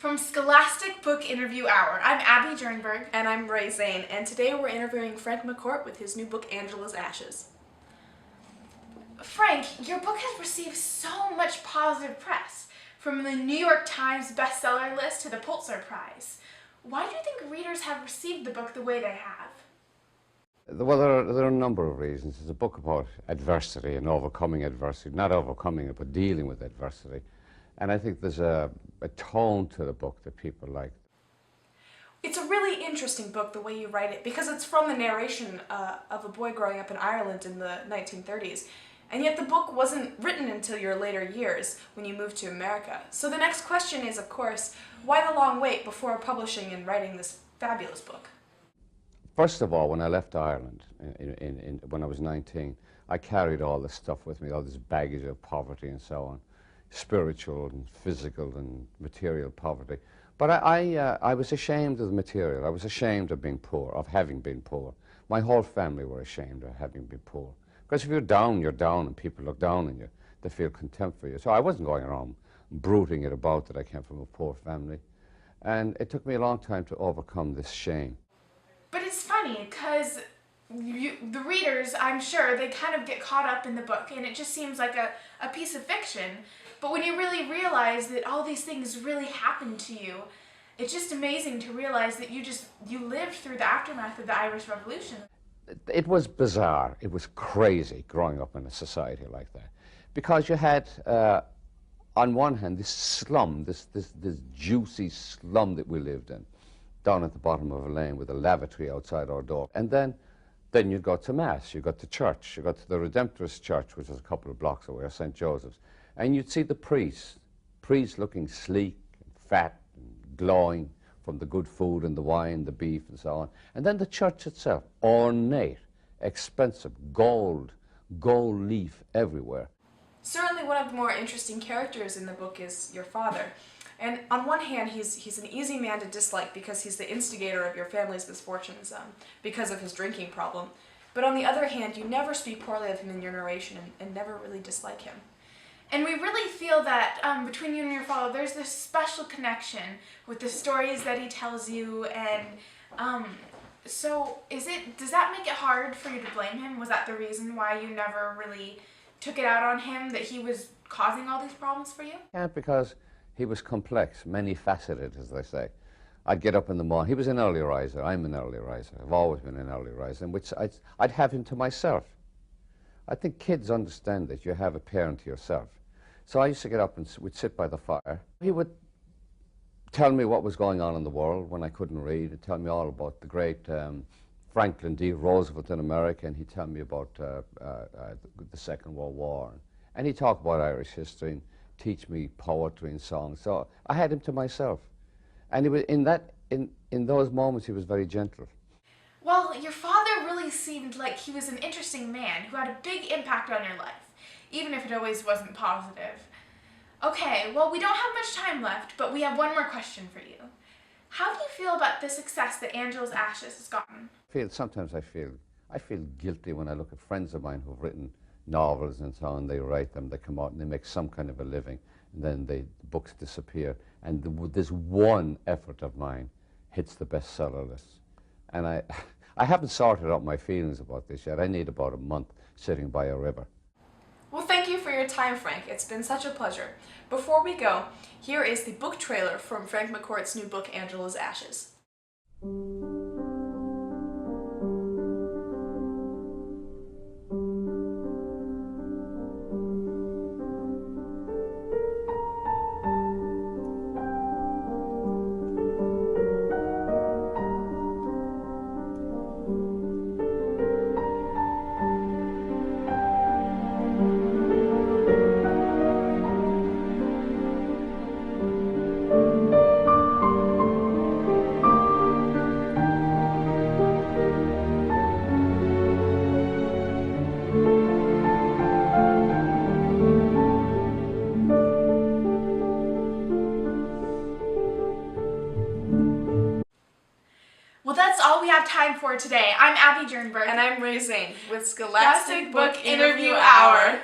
from Scholastic Book Interview Hour. I'm Abby Jernberg. And I'm Ray Zane, and today we're interviewing Frank McCourt with his new book, Angela's Ashes. Frank, your book has received so much positive press, from the New York Times bestseller list to the Pulitzer Prize. Why do you think readers have received the book the way they have? Well, there are a number of reasons. It's a book about adversity and overcoming adversity, not overcoming it, but dealing with adversity. And I think there's a tone to the book that people like. It's a really interesting book, the way you write it, because it's from the narration of a boy growing up in Ireland in the 1930s. And yet the book wasn't written until your later years, when you moved to America. So the next question is, of course, why the long wait before publishing and writing this fabulous book? First of all, when I left Ireland, when I was 19, I carried all this stuff with me, all this baggage of poverty and so on, spiritual and physical and material poverty. But I was ashamed of the material. I was ashamed of being poor, of having been poor. My whole family were ashamed of having been poor. Because if you're down, and people look down on you. They feel contempt for you. So I wasn't going around bruiting it about that I came from a poor family. And it took me a long time to overcome this shame. But it's funny, because the readers, I'm sure, they kind of get caught up in the book, and it just seems like a piece of fiction. But when you really realize that all these things really happened to you, it's just amazing to realize that you lived through the aftermath of the Irish Revolution. It was bizarre. It was crazy growing up in a society like that. Because you had, on one hand, this slum, this juicy slum that we lived in, down at the bottom of a lane with a lavatory outside our door. And then you'd go to Mass, you'd go to church, you'd go to the Redemptorist Church, which was a couple of blocks away, or St. Joseph's, and you'd see the priests looking sleek and fat and glowing from the good food and the wine, the beef and so on. And then the church itself, ornate, expensive, gold leaf everywhere. Certainly one of the more interesting characters in the book is your father. And on one hand, he's an easy man to dislike because he's the instigator of your family's misfortunes because of his drinking problem. But on the other hand, you never speak poorly of him in your narration and never really dislike him. And we really feel that between you and your father, there's this special connection with the stories that he tells you. And so does that make it hard for you to blame him? Was that the reason why you never really took it out on him, that he was causing all these problems for you? Yeah, because he was complex, many-faceted, as they say. I'd get up in the morning. He was an early riser. I'm an early riser. I've always been an early riser, in which I'd have him to myself. I think kids understand that you have a parent to yourself. So I used to get up and we'd sit by the fire. He would tell me what was going on in the world when I couldn't read. He'd tell me all about the great Franklin D. Roosevelt in America, and he'd tell me about the Second World War. And he'd talk about Irish history and teach me poetry and songs. So I had him to myself. And he was, in those moments, he was very gentle. Well, your father really seemed like he was an interesting man who had a big impact on your life, even if it always wasn't positive. Okay, well, we don't have much time left, but we have one more question for you. How do you feel about the success that Angela's Ashes has gotten? Sometimes I feel guilty when I look at friends of mine who've written novels and so on. They write them, they come out and they make some kind of a living, and then the books disappear. And this one effort of mine hits the bestseller list. And I haven't sorted out my feelings about this yet. I need about a month sitting by a river. Well, thank you for your time, Frank. It's been such a pleasure. Before we go, here is the book trailer from Frank McCourt's new book, Angela's Ashes. Well, that's all we have time for today. I'm Abby Jernberg. And I'm Ray Zane with Scholastic Book Interview Hour.